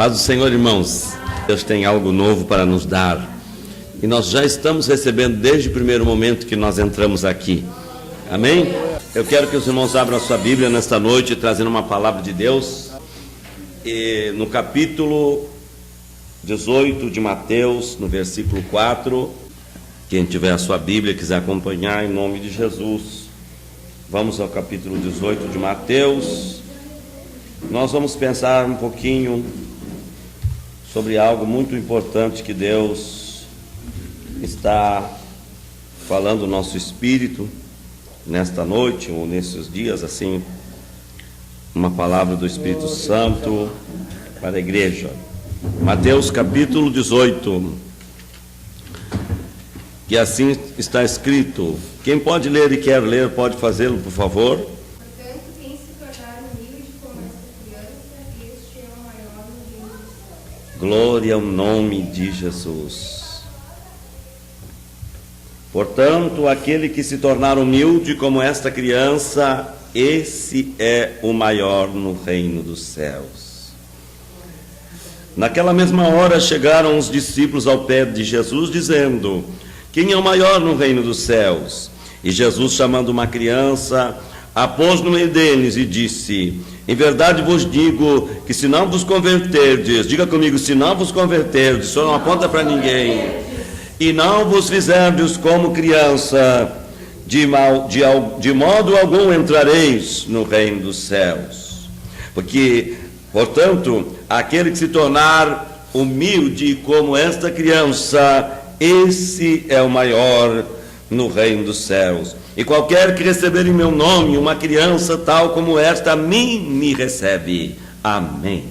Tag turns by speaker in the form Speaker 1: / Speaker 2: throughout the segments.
Speaker 1: Paz do Senhor, irmãos. Deus tem algo novo para nos dar. E nós já estamos recebendo desde o primeiro momento que nós entramos aqui. Amém? Eu quero que os irmãos abram a sua Bíblia nesta noite, trazendo uma palavra de Deus. E no capítulo 18 de Mateus, no versículo 4. Quem tiver a sua Bíblia e quiser acompanhar, em nome de Jesus. Vamos ao capítulo 18 de Mateus. Nós vamos pensar um pouquinho sobre algo muito importante que Deus está falando no nosso espírito nesta noite ou nesses dias, assim, uma palavra do Espírito Santo para a igreja. Mateus capítulo 18, que assim está escrito. Quem pode ler e quer ler, pode fazê-lo, por favor.
Speaker 2: Portanto, quem se tornar humilde como esta criança, este é o maior no reino dos céus.
Speaker 1: Glória ao nome de Jesus. Portanto, aquele que se tornar humilde como esta criança, esse é o maior no reino dos céus. Naquela mesma hora chegaram os discípulos ao pé de Jesus, dizendo: quem é o maior no reino dos céus? E Jesus, chamando uma criança, a pôs no meio deles e disse: em verdade vos digo que se não vos converterdes, diga comigo, se não vos converterdes, só não aponta para ninguém, e não vos fizerdes como criança, de modo algum entrareis no reino dos céus. Porque, portanto, aquele que se tornar humilde como esta criança, esse é o maior no reino dos céus. E qualquer que receber em meu nome uma criança tal como esta, a mim me recebe. Amém.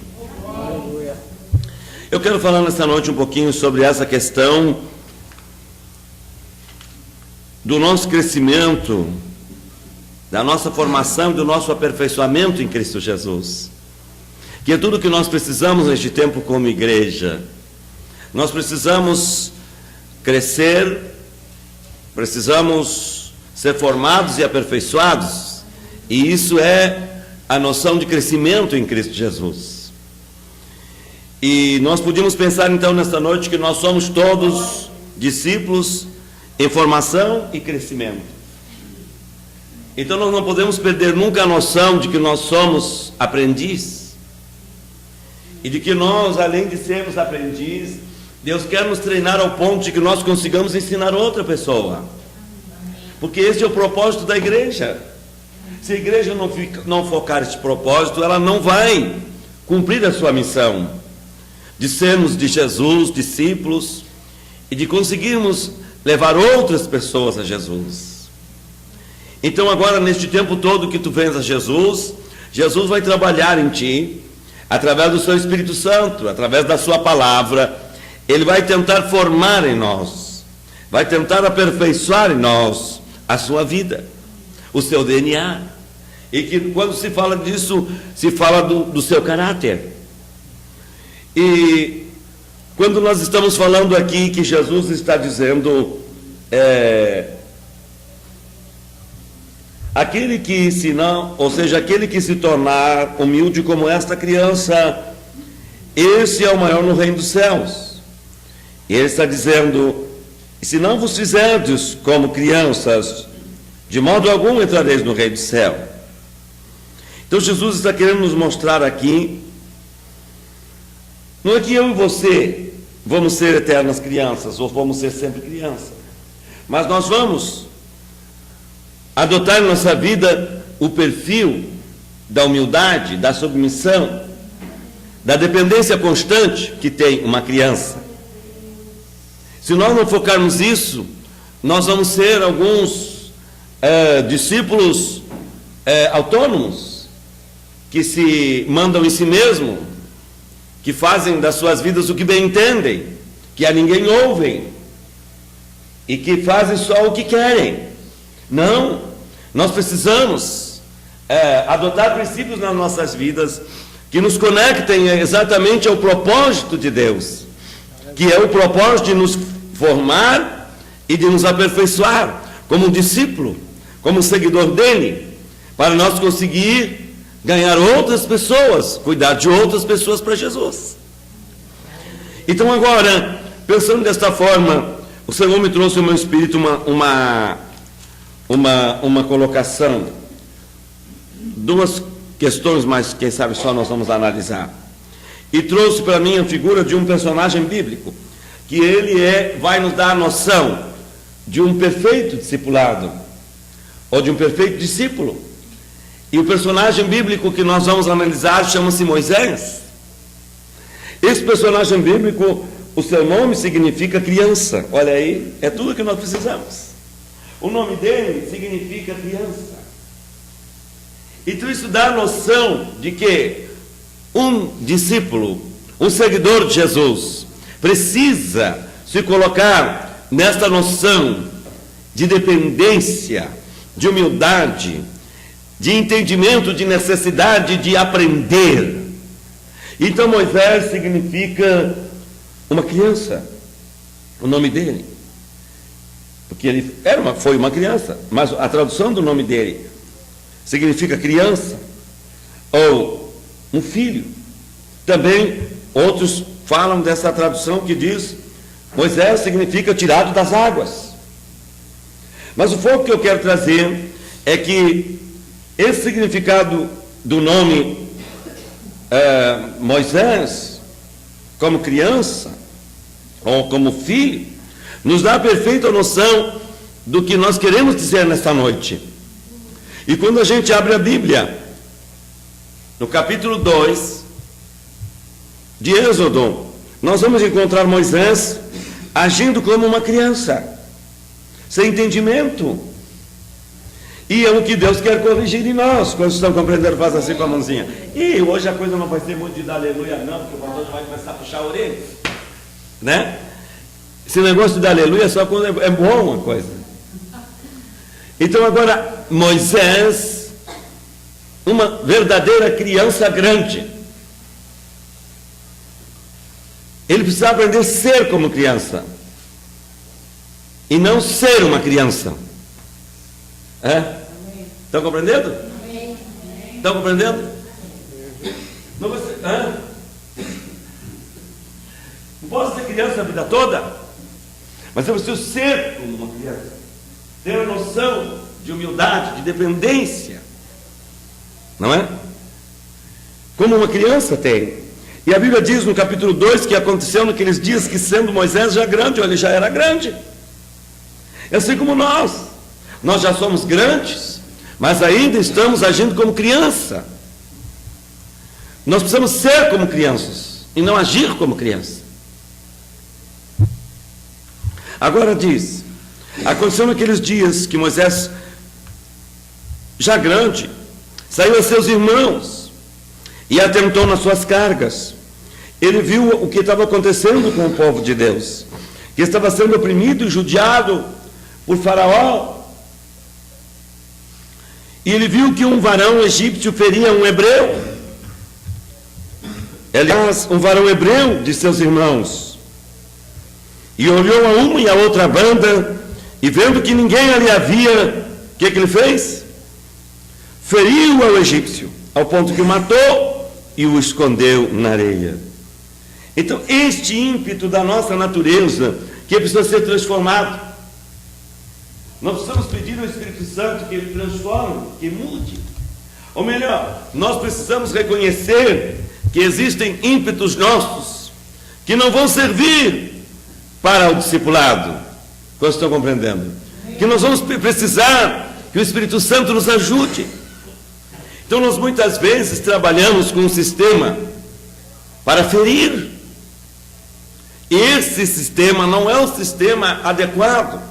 Speaker 1: Eu quero falar nesta noite um pouquinho sobre essa questão do nosso crescimento, da nossa formação, do nosso aperfeiçoamento em Cristo Jesus, que é tudo o que nós precisamos neste tempo como igreja. Nós precisamos crescer, precisamos ser formados e aperfeiçoados, e isso é a noção de crescimento em Cristo Jesus. E nós podíamos pensar então nesta noite que nós somos todos discípulos em formação e crescimento. Então nós não podemos perder nunca a noção de que nós somos aprendiz, e de que nós, além de sermos aprendiz, Deus quer nos treinar ao ponto de que nós consigamos ensinar outra pessoa, porque esse é o propósito da igreja. Se a igreja não focar este propósito, ela não vai cumprir a sua missão de sermos de Jesus discípulos e de conseguirmos levar outras pessoas a Jesus. Então agora, neste tempo todo que tu vens a Jesus, Jesus vai trabalhar em ti, através do seu Espírito Santo, através da sua palavra. Ele vai tentar formar em nós, vai tentar aperfeiçoar em nós a sua vida, o seu DNA. E que quando se fala disso, se fala do seu caráter. E quando nós estamos falando aqui que Jesus está dizendo, aquele que se não, ou seja, aquele que se tornar humilde como esta criança, esse é o maior no reino dos céus. E ele está dizendo: se não vos fizerdes como crianças, de modo algum entrareis no reino do céu. Então Jesus está querendo nos mostrar aqui, não é que eu e você vamos ser eternas crianças, ou vamos ser sempre crianças, mas nós vamos adotar em nossa vida o perfil da humildade, da submissão, da dependência constante que tem uma criança. Se nós não focarmos isso, nós vamos ser alguns discípulos autônomos, que se mandam em si mesmo, que fazem das suas vidas o que bem entendem, que a ninguém ouvem, e que fazem só o que querem. Não, nós precisamos adotar princípios nas nossas vidas que nos conectem exatamente ao propósito de Deus, que é o propósito de nos formar e de nos aperfeiçoar como um discípulo, como um seguidor dele, para nós conseguir ganhar outras pessoas, cuidar de outras pessoas para Jesus. Então agora, pensando desta forma, o Senhor me trouxe ao meu espírito uma colocação, duas questões, mas quem sabe só nós vamos analisar. E trouxe para mim a figura de um personagem bíblico, que ele vai nos dar a noção de um perfeito discipulado, ou de um perfeito discípulo. E o personagem bíblico que nós vamos analisar chama-se Moisés. Esse personagem bíblico, o seu nome significa criança. Olha aí, é tudo que nós precisamos. O nome dele significa criança. Então isso dá a noção de que um discípulo, um seguidor de Jesus, precisa se colocar nesta noção de dependência, de humildade, de entendimento de necessidade de aprender. Então Moisés significa uma criança, o nome dele, porque ele foi uma criança, mas a tradução do nome dele significa criança, ou um filho. Também outros falam dessa tradução que diz, Moisés significa tirado das águas. Mas o foco que eu quero trazer é que esse significado do nome Moisés, como criança, ou como filho, nos dá a perfeita noção do que nós queremos dizer nesta noite. E quando a gente abre a Bíblia, no capítulo 2 de Êxodo, nós vamos encontrar Moisés agindo como uma criança, sem entendimento. E é o que Deus quer corrigir em nós. Quando estão compreendendo, faz assim com a mãozinha. E hoje a coisa não vai ser muito de dar aleluia não, porque o pastor já vai começar a puxar a orelha, né? Esse negócio de dar aleluia é só quando é bom uma coisa. Então agora, Moisés, uma verdadeira criança grande, ele precisa aprender a ser como criança, e não ser uma criança. Estão compreendendo? Estão compreendendo? Não, não posso ser criança a vida toda, mas eu preciso ser como uma criança, ter a noção de humildade, de dependência, não é? Como uma criança tem. E a Bíblia diz no capítulo 2 que aconteceu naqueles dias que, sendo Moisés já grande, ele já era grande. É assim como nós já somos grandes, mas ainda estamos agindo como criança. Nós precisamos ser como crianças e não agir como criança. Agora diz, aconteceu naqueles dias que Moisés, já grande, saiu a seus irmãos e atentou nas suas cargas. Ele viu o que estava acontecendo com o povo de Deus, que estava sendo oprimido e judiado por Faraó. E ele viu que um varão egípcio feria um hebreu, aliás, um varão hebreu de seus irmãos, e olhou a uma e a outra banda, e vendo que ninguém ali havia, o que ele fez? Feriu ao egípcio, ao ponto que o matou e o escondeu na areia. Então, este ímpeto da nossa natureza, que precisa ser transformado, nós precisamos pedir ao Espírito Santo que ele transforme, que mude. Ou melhor, nós precisamos reconhecer que existem ímpetos nossos que não vão servir para o discipulado. Vocês estão compreendendo? Que nós vamos precisar que o Espírito Santo nos ajude. Então nós muitas vezes trabalhamos com um sistema para ferir. E esse sistema não é o sistema adequado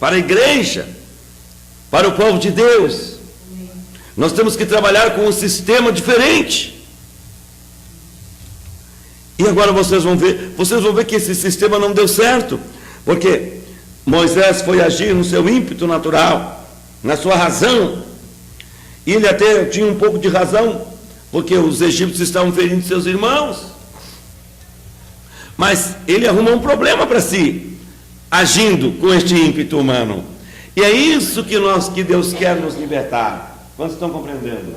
Speaker 1: para a igreja, para o povo de Deus. Nós temos que trabalhar com um sistema diferente. E agora vocês vão ver que esse sistema não deu certo, porque Moisés foi agir no seu ímpeto natural, na sua razão, e ele até tinha um pouco de razão, porque os egípcios estavam ferindo seus irmãos, mas ele arrumou um problema para si, agindo com este ímpeto humano. E é isso que Deus quer nos libertar. Quantos estão compreendendo?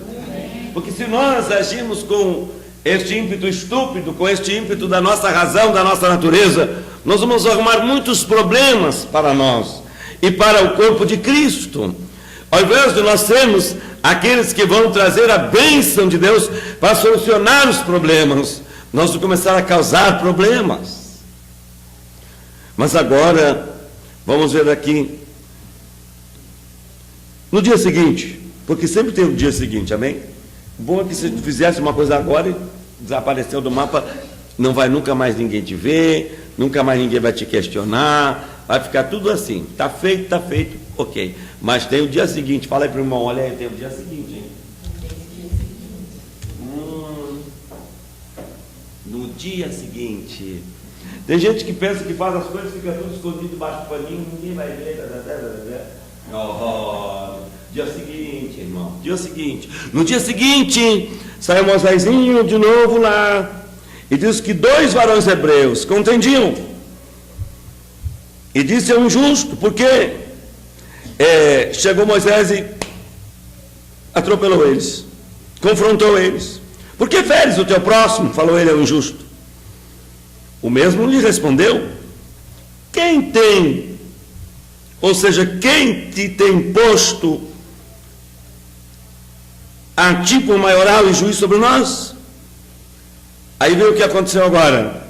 Speaker 1: Porque se nós agimos com este ímpeto estúpido, com este ímpeto da nossa razão, da nossa natureza, nós vamos arrumar muitos problemas para nós e para o corpo de Cristo. Ao invés de nós sermos aqueles que vão trazer a bênção de Deus para solucionar os problemas, nós vamos começar a causar problemas. Mas agora, vamos ver aqui, no dia seguinte, porque sempre tem o dia seguinte, amém? O bom é que se tu fizesse uma coisa agora e desapareceu do mapa, não vai nunca mais ninguém te ver, nunca mais ninguém vai te questionar, vai ficar tudo assim, está feito, ok. Mas tem o dia seguinte, fala aí para o irmão, olha aí, tem o dia seguinte, hein? No dia seguinte. Tem gente que pensa que faz as coisas, fica tudo escondido debaixo do paninho, ninguém vai ver. Dia seguinte, irmão, dia seguinte. No dia seguinte, saiu Moisésinho de novo lá, e diz que 2 varões hebreus contendiam. E disse ao injusto, porque chegou Moisés e atropelou eles, confrontou eles. Por que feres o teu próximo? Falou ele ao injusto. O mesmo lhe respondeu: quem tem, ou seja, quem te tem posto a ti por maioral e juiz sobre nós? Aí veio o que aconteceu agora.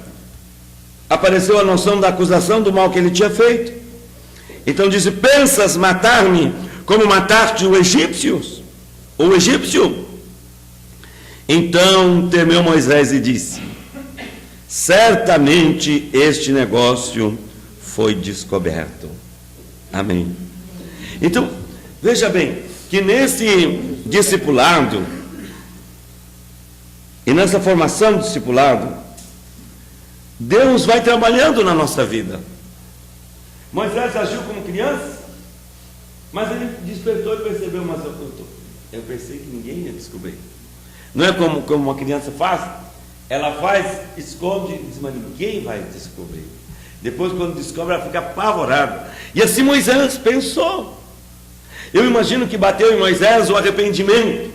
Speaker 1: Apareceu a noção da acusação do mal que ele tinha feito. Então disse: pensas matar-me como mataste o egípcio? Então temeu Moisés e disse: certamente este negócio foi descoberto. Amém. Então, veja bem, que nesse discipulado, e nessa formação do discipulado, Deus vai trabalhando na nossa vida. Moisés agiu como criança, mas ele despertou e percebeu, mas eu pensei que ninguém ia descobrir. Não é como uma criança faz, ela faz, esconde e diz, mas ninguém vai descobrir. Depois, quando descobre, ela fica apavorada. E assim Moisés pensou. Eu imagino que bateu em Moisés o arrependimento,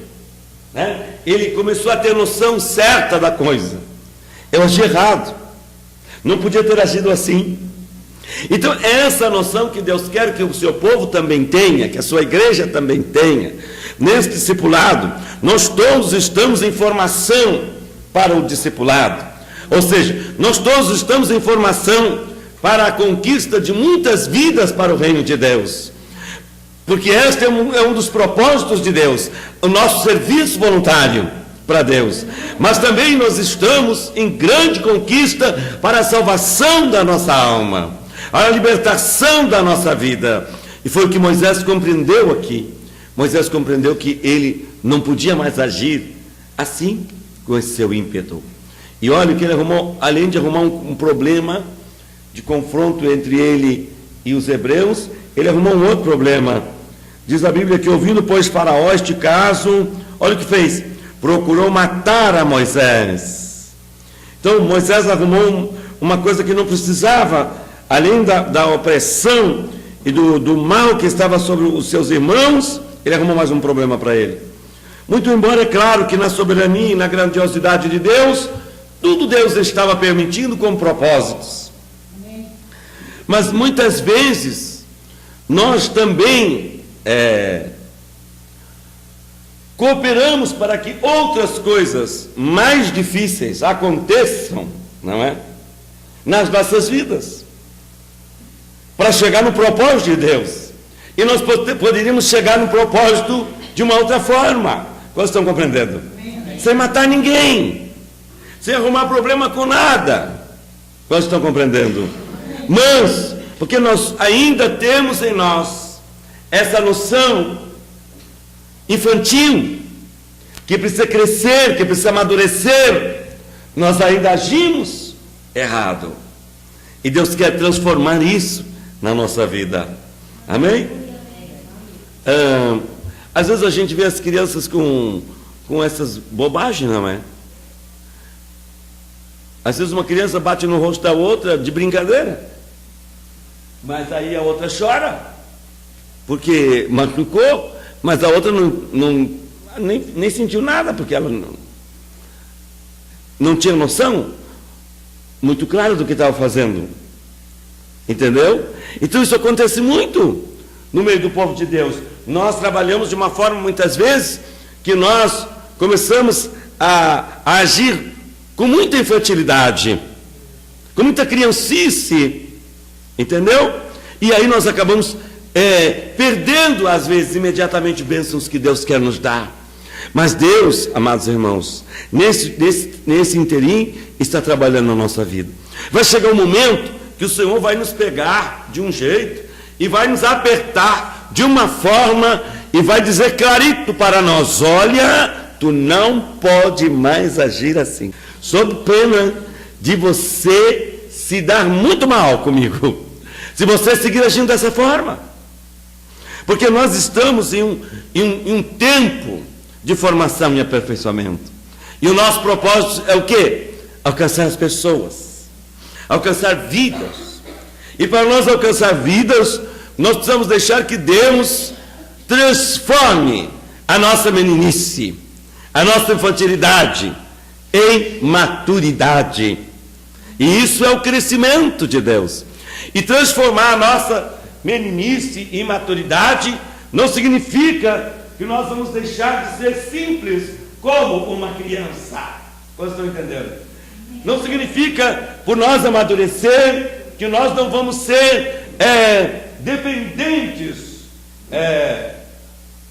Speaker 1: né? Ele começou a ter noção certa da coisa. Eu agi errado, não podia ter agido assim. Então, é essa noção que Deus quer que o seu povo também tenha, que a sua igreja também tenha. Nesse discipulado, nós todos estamos em formação para o discipulado. Ou seja, nós todos estamos em formação para a conquista de muitas vidas para o reino de Deus. Porque este é um dos propósitos de Deus, o nosso serviço voluntário para Deus. Mas também nós estamos em grande conquista para a salvação da nossa alma, a libertação da nossa vida. E foi o que Moisés compreendeu aqui. Moisés compreendeu que ele não podia mais agir assim, com esse seu ímpeto. E olha que ele arrumou, além de arrumar um problema de confronto entre ele e os hebreus, ele arrumou um outro problema. Diz a Bíblia que, ouvindo, pois, Faraó este caso, olha o que fez: procurou matar a Moisés. Então Moisés arrumou uma coisa que não precisava, além da opressão e do mal que estava sobre os seus irmãos, ele arrumou mais um problema para ele. Muito embora, é claro, que na soberania e na grandiosidade de Deus, tudo Deus estava permitindo com propósitos. Mas muitas vezes nós também cooperamos para que outras coisas mais difíceis aconteçam, não é? Nas nossas vidas, para chegar no propósito de Deus. E nós poderíamos chegar no propósito de uma outra forma. Quantos estão compreendendo? Sem matar ninguém, sem arrumar problema com nada. Quantos estão compreendendo? Mas, porque nós ainda temos em nós essa noção infantil, que precisa crescer, que precisa amadurecer, nós ainda agimos errado. E Deus quer transformar isso na nossa vida. Amém? Às vezes a gente vê as crianças com essas bobagens, não é? Às vezes uma criança bate no rosto da outra de brincadeira, mas aí a outra chora porque machucou, mas a outra nem sentiu nada, porque ela não tinha noção muito clara do que estava fazendo. Entendeu? Então isso acontece muito no meio do povo de Deus. Nós trabalhamos de uma forma, muitas vezes, que nós começamos a agir com muita infantilidade, com muita criancice, entendeu? E aí nós acabamos perdendo, às vezes, imediatamente bênçãos que Deus quer nos dar. Mas Deus, amados irmãos, nesse interim, está trabalhando na nossa vida. Vai chegar um momento que o Senhor vai nos pegar de um jeito e vai nos apertar de uma forma e vai dizer clarito para nós: olha, tu não pode mais agir assim, sob pena de você se dar muito mal comigo, se você seguir agindo dessa forma. Porque nós estamos em um tempo de formação e aperfeiçoamento. E o nosso propósito é o quê? Alcançar as pessoas, alcançar vidas. E para nós alcançar vidas, nós precisamos deixar que Deus transforme a nossa meninice, a nossa infantilidade em maturidade. E isso é o crescimento de Deus. E transformar a nossa meninice em maturidade não significa que nós vamos deixar de ser simples como uma criança. Vocês estão entendendo? Não significa, por nós amadurecer, que nós não vamos ser dependentes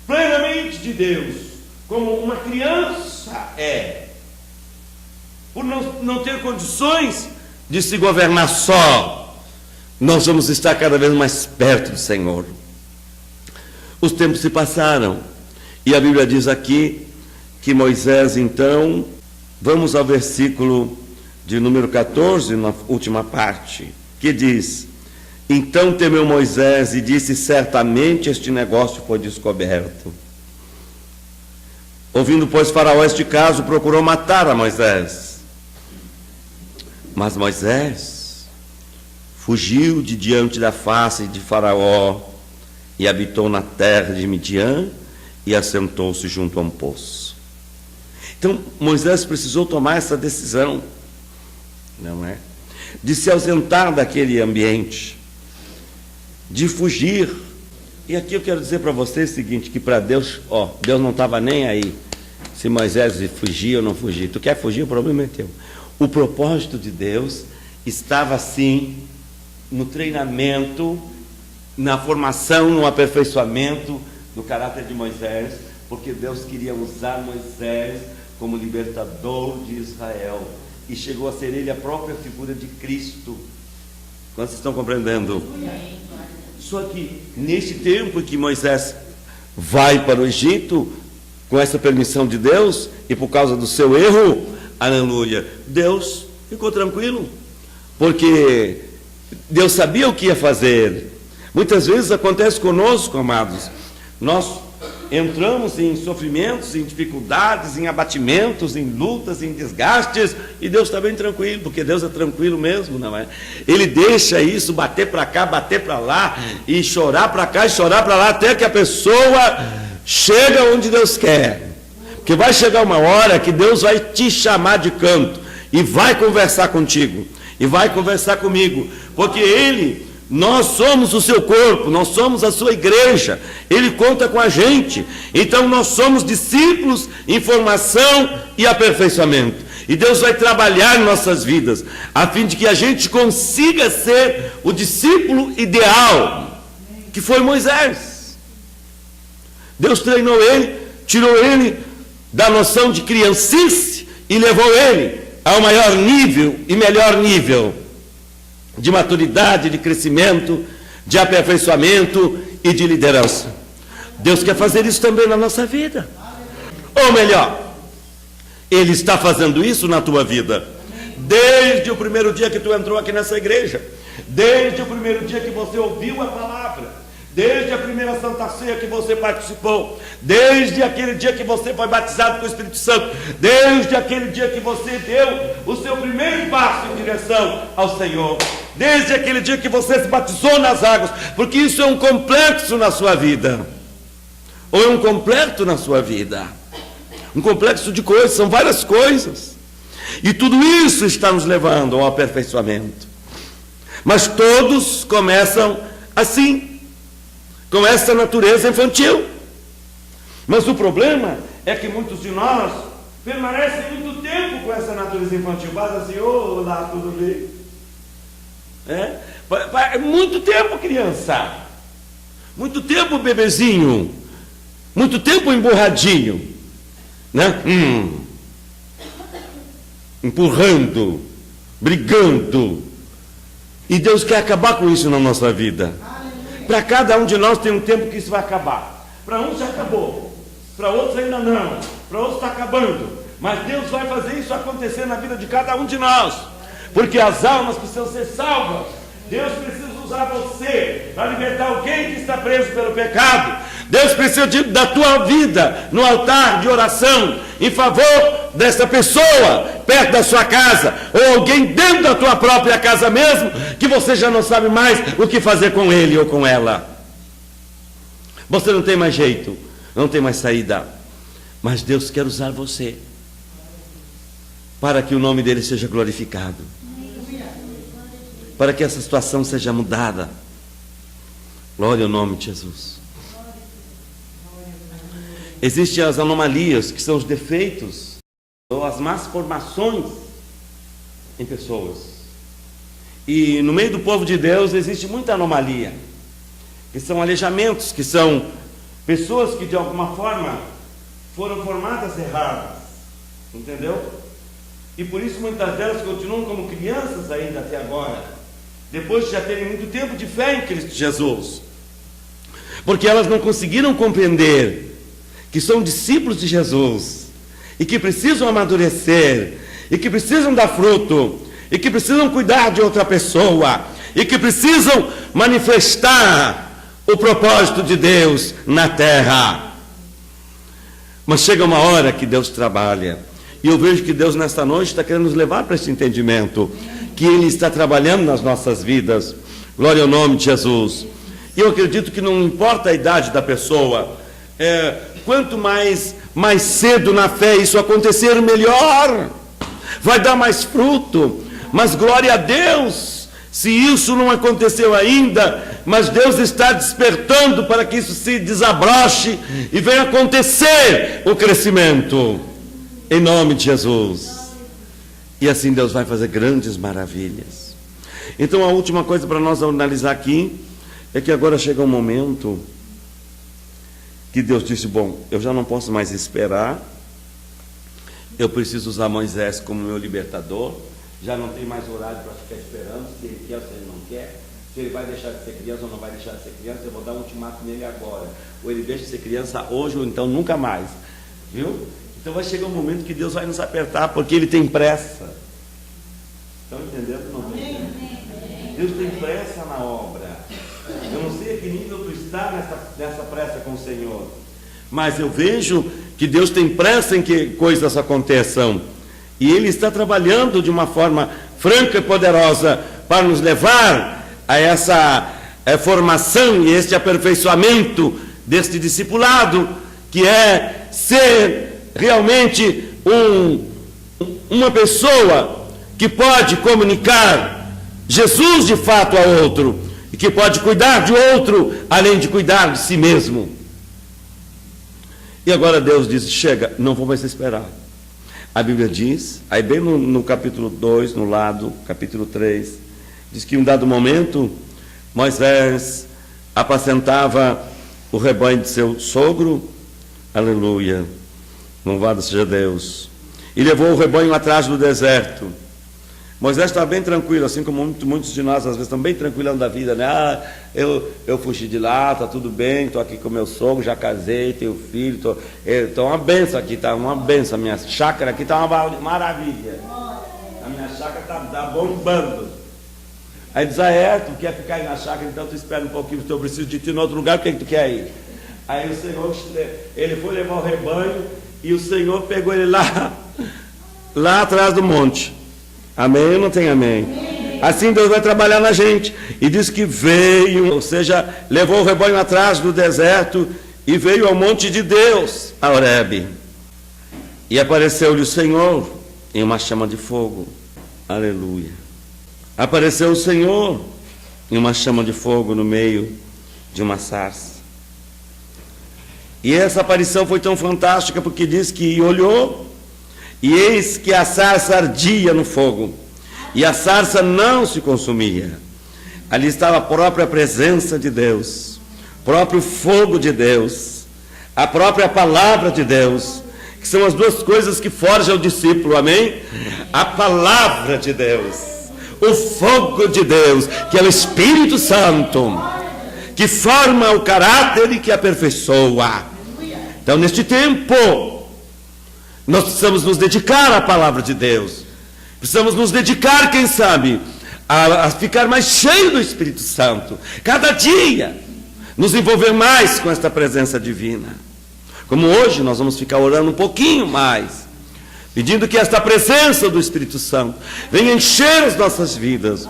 Speaker 1: plenamente de Deus, como uma criança é, por não ter condições de se governar só. Nós vamos estar cada vez mais perto do Senhor. Os tempos se passaram, e a Bíblia diz aqui que Moisés, então, vamos ao versículo de número 14, na última parte, que diz: então temeu Moisés e disse: certamente este negócio foi descoberto. Ouvindo, pois, Faraó este caso, procurou matar a Moisés. Mas Moisés fugiu de diante da face de Faraó e habitou na terra de Midian e assentou-se junto a um poço. Então Moisés precisou tomar essa decisão, não é? De se ausentar daquele ambiente, de fugir. E aqui eu quero dizer para vocês o seguinte, que para Deus, Deus não estava nem aí se Moisés fugia ou não fugia. Tu quer fugir, o problema é teu. O propósito de Deus estava sim no treinamento, na formação, no aperfeiçoamento do caráter de Moisés, porque Deus queria usar Moisés como libertador de Israel, e chegou a ser ele a própria figura de Cristo. Quantos estão compreendendo? Só que neste tempo que Moisés vai para o Egito, com essa permissão de Deus, e por causa do seu erro, aleluia, Deus ficou tranquilo, porque Deus sabia o que ia fazer. Muitas vezes acontece conosco, amados, nós entramos em sofrimentos, em dificuldades, em abatimentos, em lutas, em desgastes, e Deus está bem tranquilo, porque Deus é tranquilo mesmo, não é? Ele deixa isso bater para cá, bater para lá, e chorar para cá e chorar para lá, até que a pessoa chega onde Deus quer. Porque vai chegar uma hora que Deus vai te chamar de canto, e vai conversar contigo, e vai conversar comigo, porque nós somos o seu corpo, nós somos a sua igreja, Ele conta com a gente, então nós somos discípulos em formação e aperfeiçoamento, e Deus vai trabalhar em nossas vidas, a fim de que a gente consiga ser o discípulo ideal, que foi Moisés. Deus treinou ele, tirou ele da noção de criancice, e levou ele ao maior nível e melhor nível de maturidade, de crescimento, de aperfeiçoamento e de liderança. Deus quer fazer isso também na nossa vida. Ou melhor, Ele está fazendo isso na tua vida. Desde o primeiro dia que tu entrou aqui nessa igreja, desde o primeiro dia que você ouviu a palavra, desde a primeira Santa Ceia que você participou, desde aquele dia que você foi batizado com o Espírito Santo, desde aquele dia que você deu o seu primeiro passo em direção ao Senhor, desde aquele dia que você se batizou nas águas, porque isso é um complexo na sua vida, ou é um completo na sua vida, um complexo de coisas, são várias coisas, E tudo isso está nos levando ao aperfeiçoamento. Mas todos começam assim, com essa natureza infantil. Mas o problema é que muitos de nós permanecem muito tempo com essa natureza infantil. Faz assim, olá, tudo bem? Muito tempo, criança. Muito tempo, bebezinho. Muito tempo, emburradinho. Né? Empurrando, brigando. E Deus quer acabar com isso na nossa vida. Para cada um de nós tem um tempo que isso vai acabar. Para uns já acabou, para outros ainda não, para outros está acabando. Mas Deus vai fazer isso acontecer na vida de cada um de nós, porque as almas precisam ser salvas. Deus precisa usar você para libertar alguém que está preso pelo pecado. Deus precisa da tua vida no altar de oração em favor dessa pessoa perto da sua casa, ou alguém dentro da tua própria casa mesmo, que você já não sabe mais o que fazer com ele ou com ela. Você não tem mais jeito, não tem mais saída, mas Deus quer usar você para que o nome dele seja glorificado, para que essa situação seja mudada. Glória ao nome de Jesus. Existem as anomalias, que são os defeitos ou as más formações em pessoas. E no meio do povo de Deus existe muita anomalia, que são aleijamentos, que são pessoas que de alguma forma foram formadas erradas, entendeu? E por isso muitas delas continuam como crianças ainda até agora, depois de já terem muito tempo de fé em Cristo Jesus, porque elas não conseguiram compreender que são discípulos de Jesus, e que precisam amadurecer, e que precisam dar fruto, e que precisam cuidar de outra pessoa, e que precisam manifestar o propósito de Deus na terra. Mas chega uma hora que Deus trabalha, e eu vejo que Deus nesta noite está querendo nos levar para esse entendimento, que Ele está trabalhando nas nossas vidas. Glória ao nome de Jesus. E eu acredito que não importa a idade da pessoa, quanto mais cedo na fé isso acontecer, melhor, vai dar mais fruto. Mas glória a Deus, se isso não aconteceu ainda, mas Deus está despertando para que isso se desabroche e venha acontecer o crescimento, em nome de Jesus. E assim Deus vai fazer grandes maravilhas. Então a última coisa para nós analisar aqui é que agora chega um momento que Deus disse, bom, eu já não posso mais esperar, eu preciso usar Moisés como meu libertador, já não tem mais horário para ficar esperando, se ele quer ou se ele não quer, se ele vai deixar de ser criança ou não vai deixar de ser criança, eu vou dar um ultimato nele agora, ou ele deixa de ser criança hoje ou então nunca mais, viu? Então vai chegar um momento que Deus vai nos apertar, porque Ele tem pressa. Estão entendendo? Não? Deus tem pressa na obra. Eu não sei a que nível tu está nessa pressa com o Senhor, mas eu vejo que Deus tem pressa em que coisas aconteçam, e Ele está trabalhando de uma forma franca e poderosa para nos levar a essa formação e este aperfeiçoamento deste discipulado, que é ser realmente uma pessoa que pode comunicar Jesus de fato a outro, e que pode cuidar de outro, além de cuidar de si mesmo. E agora Deus diz, chega, não vou mais esperar. A Bíblia diz, aí bem no capítulo 2, no lado, capítulo 3, diz que em um dado momento, Moisés apacentava o rebanho de seu sogro, aleluia, louvado seja Deus, e levou o rebanho atrás do deserto. Moisés estava bem tranquilo, assim como muitos de nós às vezes estão bem tranquilão da vida, né? Eu fugi de lá, está tudo bem, estou aqui com meu sogro, já casei, tenho filho, estou uma benção aqui, está uma benção, a minha chácara aqui está uma maravilha, a minha chácara está bombando. Aí diz, tu quer ficar aí na chácara, então tu espera um pouquinho, eu preciso de ti em outro lugar, o que é que tu quer ir? Aí o Senhor, ele foi levar o rebanho, e o Senhor pegou ele lá atrás do monte. Amém ou não tem amém? Assim Deus vai trabalhar na gente. E diz que veio, ou seja, levou o rebanho atrás do deserto e veio ao monte de Deus, a Horebe. E apareceu-lhe o Senhor em uma chama de fogo. Aleluia. Apareceu o Senhor em uma chama de fogo no meio de uma sarça. E essa aparição foi tão fantástica porque diz que olhou e eis que a sarça ardia no fogo e a sarça não se consumia. Ali estava a própria presença de Deus, o próprio fogo de Deus, a própria palavra de Deus, que são as duas coisas que forjam o discípulo, amém? A palavra de Deus, o fogo de Deus, que é o Espírito Santo, que forma o caráter e que aperfeiçoa. Então, neste tempo, nós precisamos nos dedicar à palavra de Deus, precisamos nos dedicar, quem sabe, a ficar mais cheio do Espírito Santo, cada dia, nos envolver mais com esta presença divina. Como hoje nós vamos ficar orando um pouquinho mais, pedindo que esta presença do Espírito Santo venha encher as nossas vidas,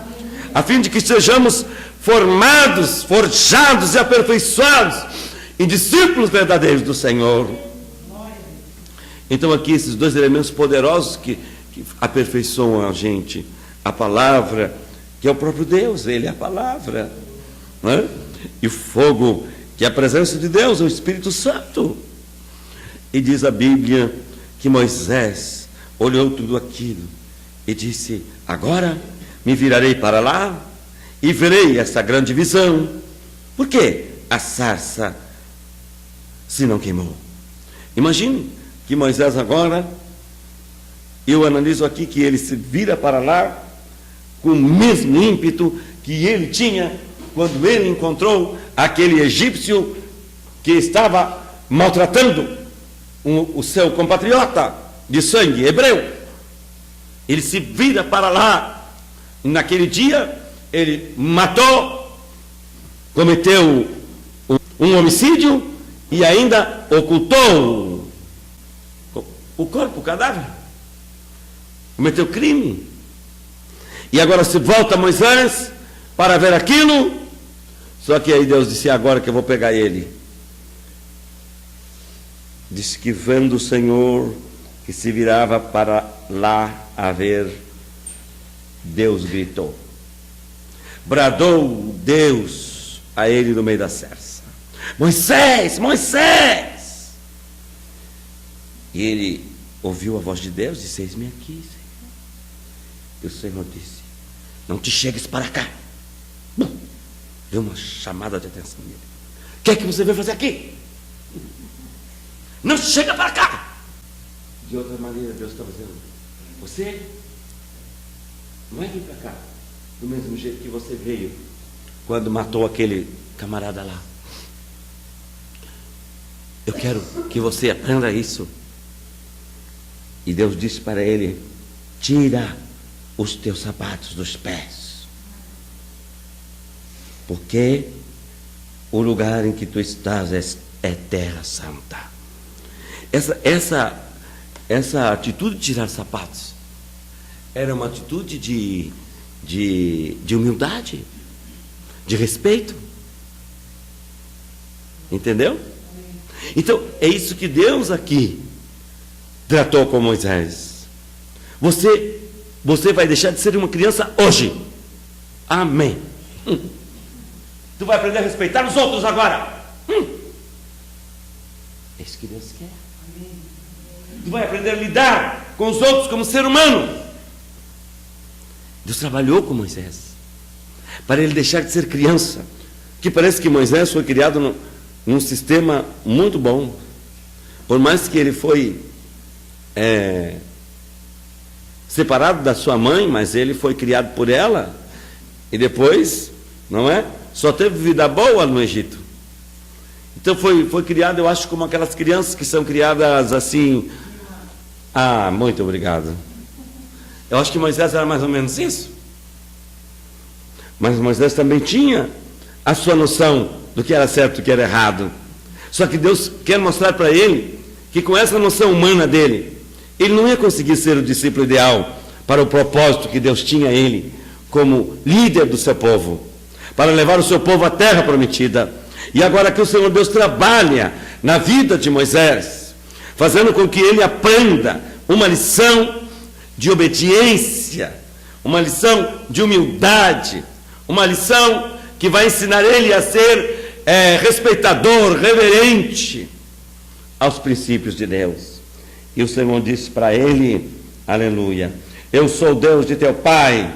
Speaker 1: a fim de que sejamos formados, forjados e aperfeiçoados em discípulos verdadeiros do Senhor. Então aqui esses dois elementos poderosos que aperfeiçoam a gente, a palavra, que é o próprio Deus, Ele é a palavra, não é? E o fogo, que é a presença de Deus, o Espírito Santo. E diz a Bíblia que Moisés olhou tudo aquilo e disse: agora me virarei para lá e verei essa grande visão. Por quê? A sarça se não queimou. Imagine que Moisés agora, eu analiso aqui que ele se vira para lá com o mesmo ímpeto que ele tinha quando ele encontrou aquele egípcio que estava maltratando o seu compatriota de sangue hebreu. Ele se vira para lá. Naquele dia ele matou, cometeu um homicídio e ainda ocultou o corpo, o cadáver, cometeu crime. E agora se volta Moisés para ver aquilo. Só que aí Deus disse: agora que eu vou pegar ele. Diz que vendo o Senhor que se virava para lá a ver, Deus gritou. Bradou Deus a ele no meio da sarça: Moisés, Moisés! E ele ouviu a voz de Deus e disse: eis-me aqui, Senhor. E o Senhor disse: não te chegues para cá. Deu uma chamada de atenção nele. O que é que você veio fazer aqui? Não chega para cá. De outra maneira, Deus está dizendo: você não vai vir para cá do mesmo jeito que você veio quando matou aquele camarada lá. Eu quero que você aprenda isso. E Deus disse para ele: tira os teus sapatos dos pés, porque o lugar em que tu estás é terra santa. Essa atitude de tirar sapatos era uma atitude de humildade, de respeito. Entendeu? Então, é isso que Deus aqui tratou com Moisés. Você vai deixar de ser uma criança hoje. Amém. Tu vai aprender a respeitar os outros agora. É isso que Deus quer. Tu vai aprender a lidar com os outros como ser humano. Deus trabalhou com Moisés para ele deixar de ser criança. Que parece que Moisés foi criado num sistema muito bom. Por mais que ele foi separado da sua mãe, mas ele foi criado por ela. E depois, não é? Só teve vida boa no Egito. Então foi criado, eu acho, como aquelas crianças que são criadas assim. Ah, muito obrigado. Eu acho que Moisés era mais ou menos isso. Mas Moisés também tinha a sua noção do que era certo e do que era errado. Só que Deus quer mostrar para ele que com essa noção humana dele, ele não ia conseguir ser o discípulo ideal para o propósito que Deus tinha ele como líder do seu povo, para levar o seu povo à terra prometida. E agora que o Senhor Deus trabalha na vida de Moisés, fazendo com que ele aprenda uma lição de obediência, uma lição de humildade, uma lição que vai ensinar ele a ser respeitador, reverente aos princípios de Deus. E o Senhor disse para ele, aleluia, eu sou o Deus de teu pai,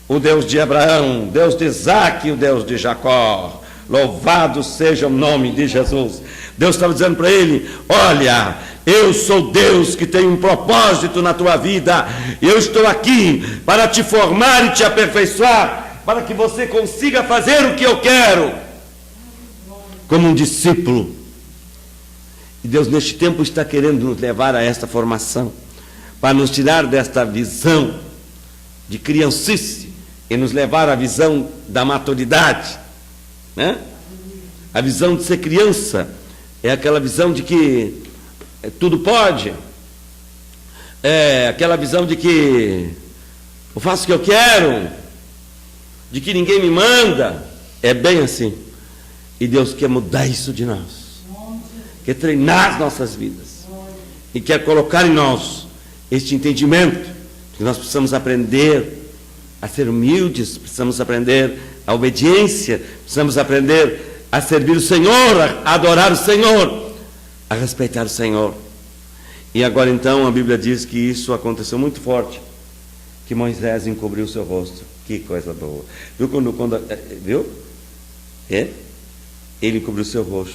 Speaker 1: o Deus de Abraão, Deus de Isaque e o Deus de Jacó. Louvado seja o nome de Jesus. Deus estava dizendo para ele, olha, eu sou Deus que tem um propósito na tua vida, eu estou aqui para te formar e te aperfeiçoar, para que você consiga fazer o que eu quero, como um discípulo. E Deus neste tempo está querendo nos levar a esta formação, para nos tirar desta visão de criancice e nos levar à visão da maturidade, né? A visão de ser criança é aquela visão de que tudo pode, é aquela visão de que eu faço o que eu quero, de que ninguém me manda. É bem assim. E Deus quer mudar isso de nós, quer treinar as nossas vidas e quer colocar em nós este entendimento que nós precisamos aprender a ser humildes, precisamos aprender a obediência, precisamos aprender a servir o Senhor, a adorar o Senhor, a respeitar o Senhor. E agora então a Bíblia diz que isso aconteceu muito forte, que Moisés encobriu o seu rosto. Que coisa boa. Viu viu? Ele encobriu o seu rosto.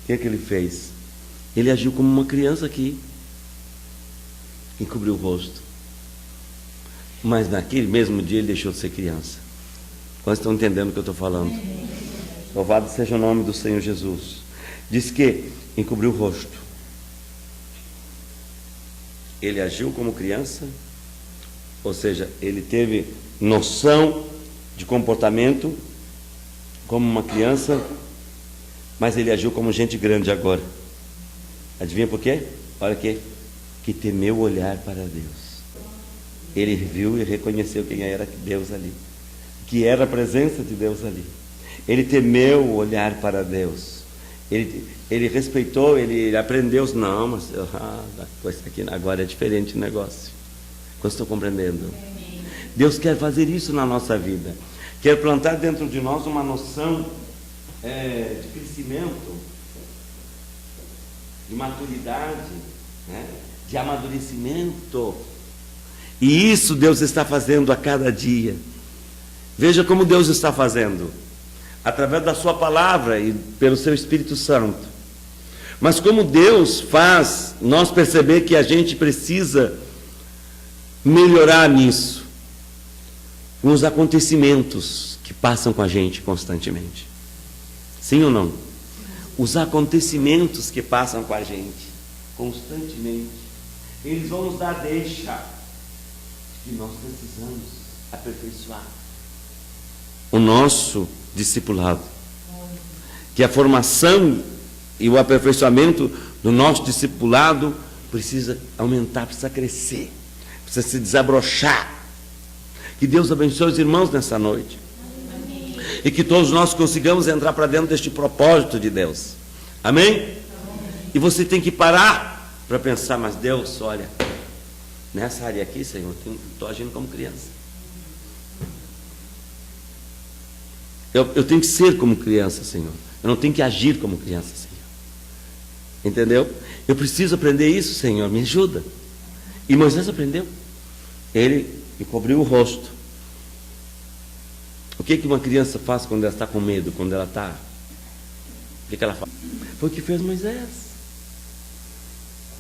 Speaker 1: O que é que ele fez? Ele agiu como uma criança aqui, encobriu o rosto. Mas naquele mesmo dia ele deixou de ser criança. Quantos estão entendendo o que eu estou falando? Louvado seja o nome do Senhor Jesus. Diz que encobriu o rosto. Ele agiu como criança, ou seja, ele teve noção de comportamento como uma criança, mas ele agiu como gente grande agora. Adivinha por quê? Olha aqui, que temeu olhar para Deus. Ele viu e reconheceu quem era Deus ali, que era a presença de Deus ali. Ele temeu olhar para Deus. Ele respeitou, ele aprendeu. Não, mas aqui agora é diferente o negócio. Quando estou compreendendo? Deus quer fazer isso na nossa vida. Quer plantar dentro de nós uma noção de crescimento, de maturidade, né? De amadurecimento. E isso Deus está fazendo a cada dia. Veja como Deus está fazendo. Através da sua palavra e pelo seu Espírito Santo. Mas como Deus faz nós perceber que a gente precisa melhorar nisso, com os acontecimentos que passam com a gente constantemente. Sim ou não? Os acontecimentos que passam com a gente constantemente, eles vão nos dar deixa que nós precisamos aperfeiçoar o nosso discipulado, que a formação e o aperfeiçoamento do nosso discipulado precisa aumentar, precisa crescer, precisa se desabrochar. Que Deus abençoe os irmãos nessa noite. Amém. E que todos nós consigamos entrar para dentro deste propósito de Deus. Amém? Amém. E você tem que parar para pensar, mas Deus, olha, nessa área aqui, Senhor, estou agindo como criança. Eu tenho que ser como criança, Senhor. Eu não tenho que agir como criança, Senhor. Entendeu? Eu preciso aprender isso, Senhor, me ajuda. E Moisés aprendeu. Ele encobriu o rosto. O que uma criança faz quando ela está com medo, quando ela está... O que ela faz? Foi o que fez Moisés.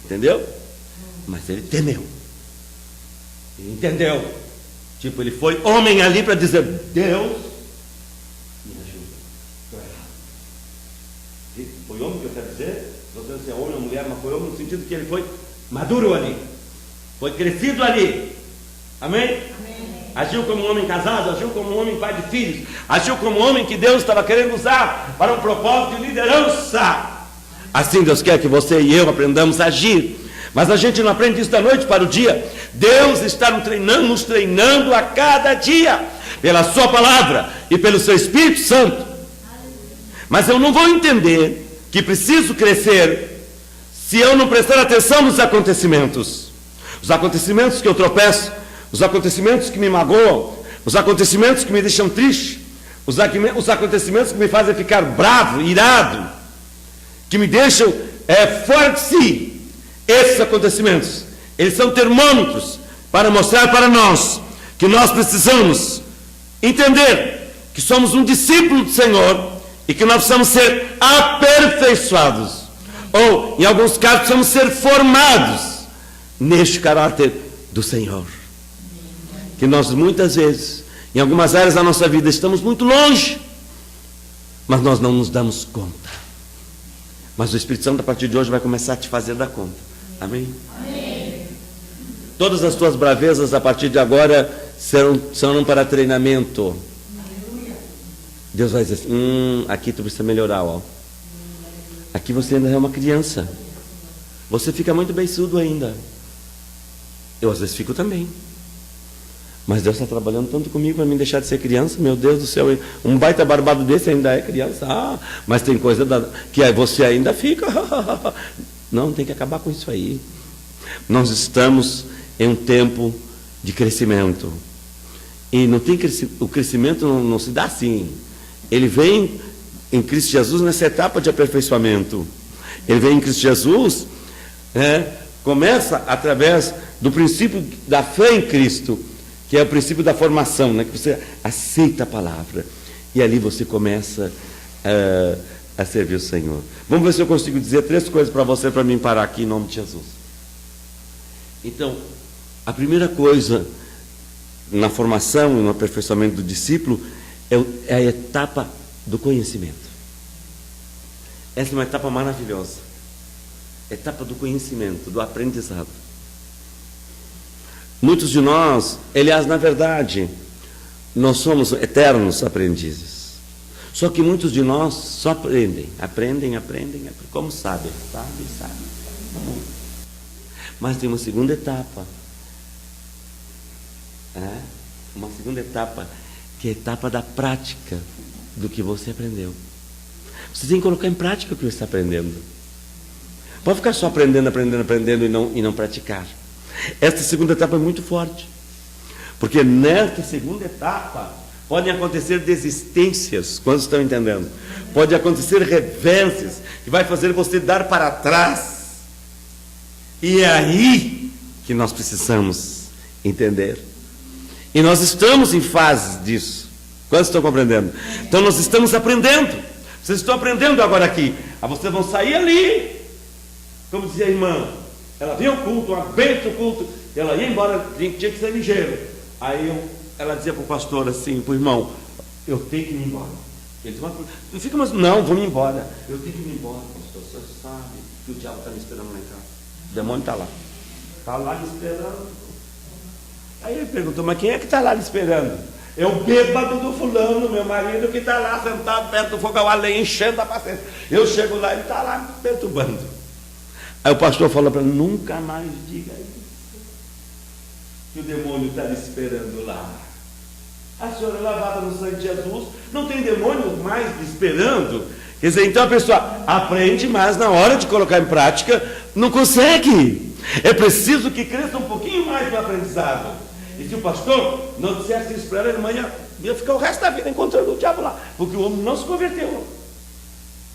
Speaker 1: Entendeu? Mas ele temeu. Ele entendeu. Tipo, ele foi homem ali para dizer, Deus, me ajuda. Estou errado. Foi homem que eu quero dizer? Não sei se é homem ou mulher, mas foi homem no sentido que ele foi maduro ali. Foi crescido ali. Amém? Amém. Agiu como um homem casado, agiu como um homem pai de filhos, agiu como um homem que Deus estava querendo usar para um propósito de liderança. Assim Deus quer que você e eu aprendamos a agir. Mas a gente não aprende isso da noite para o dia. Deus está nos treinando a cada dia, pela sua palavra e pelo seu Espírito Santo. Mas eu não vou entender que preciso crescer se eu não prestar atenção nos acontecimentos. Os acontecimentos que eu tropeço, os acontecimentos que me magoam, os acontecimentos que me deixam triste, os acontecimentos que me fazem ficar bravo, irado, que me deixam fora de si. Esses acontecimentos, eles são termômetros para mostrar para nós que nós precisamos entender que somos um discípulo do Senhor e que nós precisamos ser aperfeiçoados, ou em alguns casos precisamos ser formados neste caráter do Senhor, que nós muitas vezes, em algumas áreas da nossa vida, estamos muito longe, mas nós não nos damos conta. Mas o Espírito Santo, a partir de hoje, vai começar a te fazer dar conta. Amém? Amém. Todas as tuas bravezas, a partir de agora, serão para treinamento. Deus vai dizer assim, aqui tu precisa melhorar, ó. Aqui você ainda é uma criança. Você fica muito beiçudo ainda. Eu às vezes fico também. Mas Deus está trabalhando tanto comigo para me deixar de ser criança. Meu Deus do céu, um baita barbado desse ainda é criança. Mas tem coisa que aí você ainda fica. Não, tem que acabar com isso aí. Nós estamos em um tempo de crescimento. E não tem o crescimento não se dá assim. Ele vem em Cristo Jesus nessa etapa de aperfeiçoamento. Ele vem em Cristo Jesus, começa através do princípio da fé em Cristo, que é o princípio da formação, né? Que você aceita a palavra. E ali você começa a servir o Senhor. Vamos ver se eu consigo dizer 3 coisas para você, para mim parar aqui em nome de Jesus. Então, a primeira coisa na formação e no aperfeiçoamento do discípulo é a etapa do conhecimento. Essa é uma etapa maravilhosa. Etapa do conhecimento, do aprendizado. Muitos de nós, aliás, na verdade, nós somos eternos aprendizes. Só que muitos de nós só aprendem, como sabem, sabe. Mas tem uma segunda etapa. Uma segunda etapa, que é a etapa da prática do que você aprendeu. Você tem que colocar em prática o que você está aprendendo. Pode ficar só aprendendo e não praticar. Esta segunda etapa é muito forte, porque nesta segunda etapa podem acontecer desistências. Quantos estão entendendo? Pode acontecer revérsias que vai fazer você dar para trás. E é aí que nós precisamos entender. E nós estamos em fases disso. Quantos estão compreendendo? Então nós estamos aprendendo. Vocês estão aprendendo agora aqui. Vocês vão sair ali. Como dizia a irmã, ela vinha ao culto, uma bênção ao culto, ela ia embora, tinha que ser ligeiro. Aí ela dizia para o pastor assim, para o irmão, eu tenho que ir embora. Ele dizia, não fica mais, não, vou me embora. Eu tenho que ir embora, pastor, você sabe que o diabo está me esperando lá em casa. O demônio está lá. Está lá me esperando. Aí ele perguntou, mas quem é que está lá me esperando? É o bêbado do fulano, meu marido, que está lá sentado perto do fogão a lenha, enchendo a paciência. Eu chego lá e ele está lá me perturbando. Aí o pastor falou para ele, nunca mais diga isso, que o demônio está lhe esperando lá. A senhora é lavada no sangue de Jesus, não tem demônio mais lhe esperando. Quer dizer, então a pessoa aprende, mas na hora de colocar em prática, não consegue. É preciso que cresça um pouquinho mais no aprendizado. E se o pastor não dissesse isso para ela, a irmã ia ficar o resto da vida encontrando o diabo lá, porque o homem não se converteu.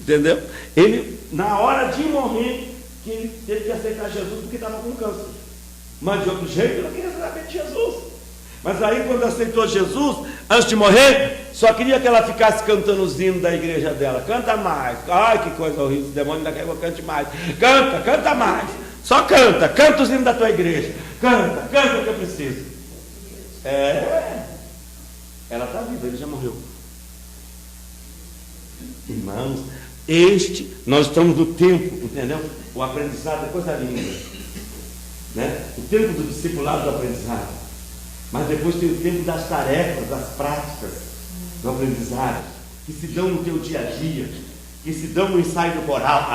Speaker 1: Entendeu? Ele, na hora de morrer, que ele teve que aceitar Jesus porque estava com câncer. Mas de outro jeito, ele não queria saber de Jesus. Mas aí, quando aceitou Jesus, antes de morrer, só queria que ela ficasse cantando os hinos da igreja dela. Canta mais. Ai, que coisa horrível, o demônio ainda quer que eu cante mais. Canta mais. Só canta os hinos da tua igreja. Canta o que eu preciso. Ela está viva, ele já morreu. Irmãos, nós estamos no tempo, entendeu? O aprendizado é coisa linda, né? O tempo do discipulado do aprendizado. Mas depois tem o tempo das tarefas, das práticas do aprendizado, que se dão no teu dia a dia, que se dão no ensaio do coral,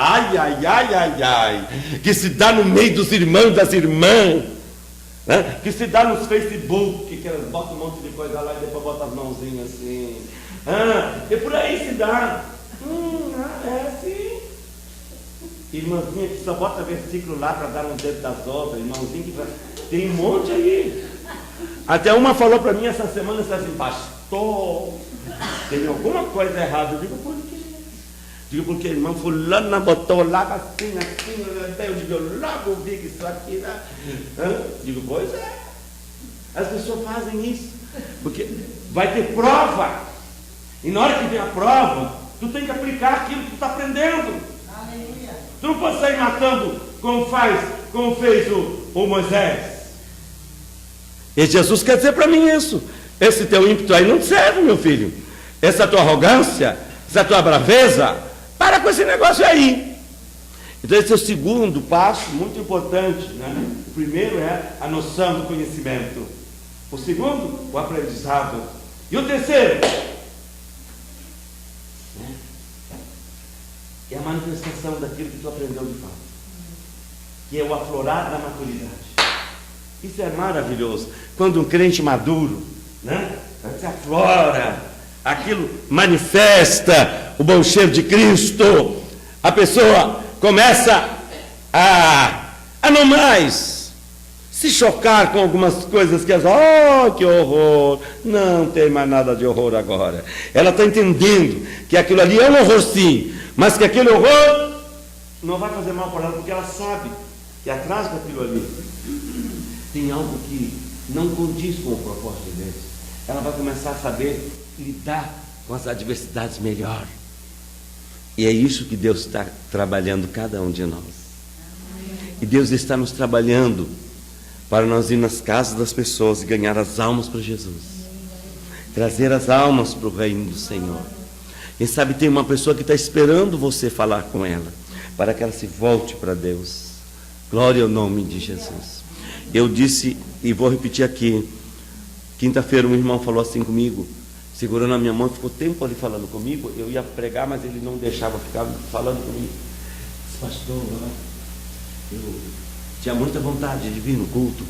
Speaker 1: que se dá no meio dos irmãos, das irmãs, né? Que se dá nos Facebook, que elas botam um monte de coisa lá e depois botam as mãozinhas assim. E por aí se dá. É assim. irmãzinha que só bota versículo lá para dar um dedo das outras, irmãozinho que tem um monte aí. Até uma falou para mim essa semana, assim, pastor, tem alguma coisa errada. Eu digo, por quê? Digo, porque a irmã fulana botou lá assim, eu digo, eu logo vi que isso aqui, né? Digo, pois é. As pessoas fazem isso, porque vai ter prova. E na hora que vem a prova, tu tem que aplicar aquilo que tu está aprendendo. Aleluia. Tu não pode sair matando como fez o Moisés. E Jesus quer dizer para mim isso. Esse teu ímpeto aí não serve, meu filho. Essa tua arrogância, essa tua braveza, para com esse negócio aí. Então esse é o segundo passo, muito importante, né? O primeiro é a noção do conhecimento. O segundo, o aprendizado. E o terceiro, né? É a manifestação daquilo que tu aprendeu de fato, que é o aflorar da maturidade. Isso é maravilhoso. Quando um crente maduro, né, se aflora, aquilo manifesta o bom cheiro de Cristo, a pessoa começa a não mais se chocar com algumas coisas que que horror, não tem mais nada de horror agora. Ela está entendendo que aquilo ali é um horror sim, mas que aquele horror não vai fazer mal para ela, porque ela sabe que atrás daquilo ali tem algo que não condiz com o propósito de Deus. Ela vai começar a saber lidar com as adversidades melhor. E é isso que Deus está trabalhando cada um de nós. E Deus está nos trabalhando para nós ir nas casas das pessoas e ganhar as almas para Jesus. Trazer as almas para o reino do Senhor. Quem sabe tem uma pessoa que está esperando você falar com ela, para que ela se volte para Deus. Glória ao nome de Jesus. Eu disse, e vou repetir aqui, quinta-feira um irmão falou assim comigo, segurando a minha mão, ficou tempo ali falando comigo, eu ia pregar, mas ele não deixava, ficava falando comigo. Disse, pastor, eu tinha muita vontade de vir no culto,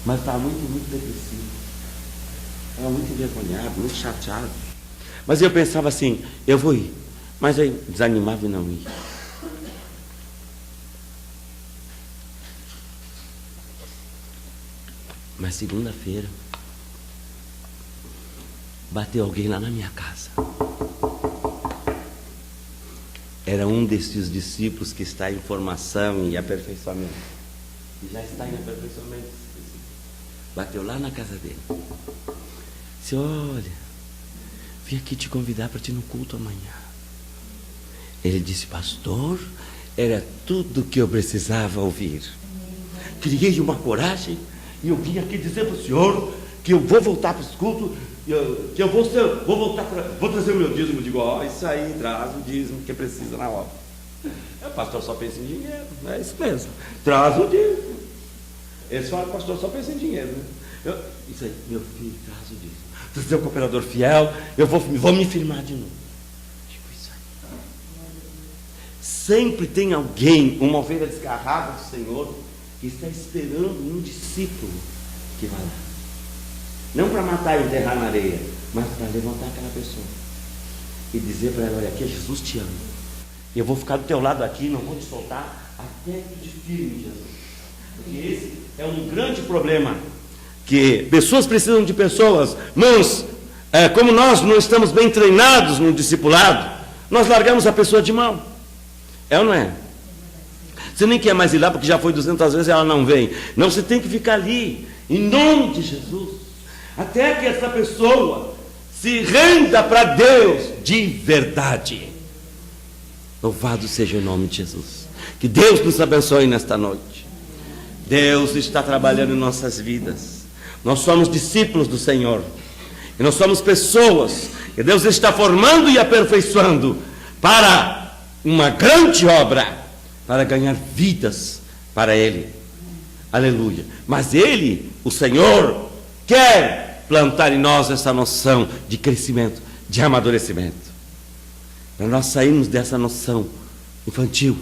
Speaker 1: mas estava muito depressivo, estava muito envergonhado, muito chateado. Mas eu pensava assim, eu vou ir, mas aí desanimava e não ia. Mas segunda-feira bateu alguém lá na minha casa. Era um desses discípulos que está em formação e aperfeiçoamento. E já está em aperfeiçoamento. Bateu lá na casa dele. Disse, olha, vim aqui te convidar para te ir no culto amanhã. Ele disse, pastor, era tudo o que eu precisava ouvir. Criei uma coragem e eu vim aqui dizer para o senhor que eu vou voltar para esse culto, que eu vou trazer o meu dízimo. Eu digo, isso aí, traz o dízimo que precisa na obra. O pastor só pensa em dinheiro, é isso mesmo. Traz o dízimo. Eles falam, pastor só pensa em dinheiro, né? Isso aí, meu filho, traz o dízimo. Trazer o cooperador fiel, eu vou me firmar de novo. Digo, isso aí. Sempre tem alguém, uma ovelha desgarrada do Senhor, que está esperando um discípulo que vai lá. Não para matar e enterrar na areia, mas para levantar aquela pessoa e dizer para ela, olha, aqui Jesus te ama. Eu vou ficar do teu lado aqui, não vou te soltar até que te firme, Jesus. Porque esse é um grande problema, que pessoas precisam de pessoas, mas como nós não estamos bem treinados no discipulado, nós largamos a pessoa de mão. É ou não é? Você nem quer mais ir lá porque já foi 200 vezes e ela não vem. Não, você tem que ficar ali, em nome de Jesus, até que essa pessoa se renda para Deus de verdade. Louvado seja o nome de Jesus. Que Deus nos abençoe nesta noite. Deus está trabalhando em nossas vidas. Nós somos discípulos do Senhor. E nós somos pessoas que Deus está formando e aperfeiçoando para uma grande obra, para ganhar vidas para Ele. Aleluia. Mas Ele, o Senhor, quer plantar em nós essa noção de crescimento, de amadurecimento. Para nós sairmos dessa noção infantil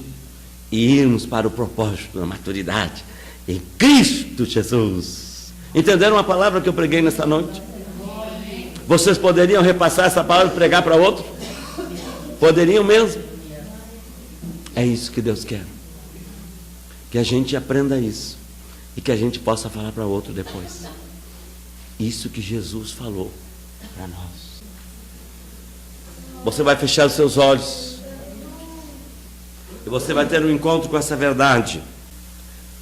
Speaker 1: e irmos para o propósito da maturidade em Cristo Jesus. Entenderam a palavra que eu preguei nessa noite? Vocês poderiam repassar essa palavra e pregar para outro? Poderiam mesmo? É isso que Deus quer. Que a gente aprenda isso. E que a gente possa falar para outro depois. Isso que Jesus falou para nós. Você vai fechar os seus olhos. E você vai ter um encontro com essa verdade.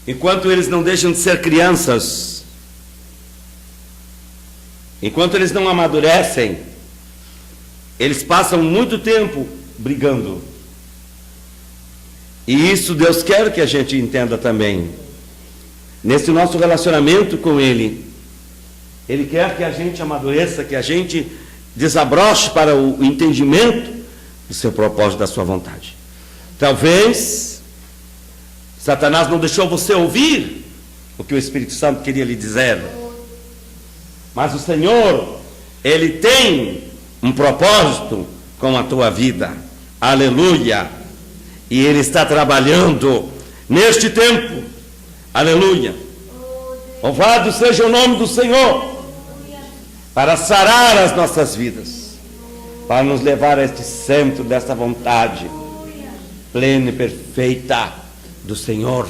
Speaker 1: Enquanto eles não deixam de ser crianças, enquanto eles não amadurecem, eles passam muito tempo brigando. E isso Deus quer que a gente entenda também. Nesse nosso relacionamento com Ele, Ele quer que a gente amadureça, que a gente desabroche para o entendimento do seu propósito, da sua vontade. Talvez Satanás não deixou você ouvir o que o Espírito Santo queria lhe dizer. Mas o Senhor, Ele tem um propósito com a tua vida. Aleluia! E Ele está trabalhando neste tempo. Aleluia! Louvado seja o nome do Senhor, para sarar as nossas vidas, para nos levar a este centro dessa vontade plena e perfeita do Senhor.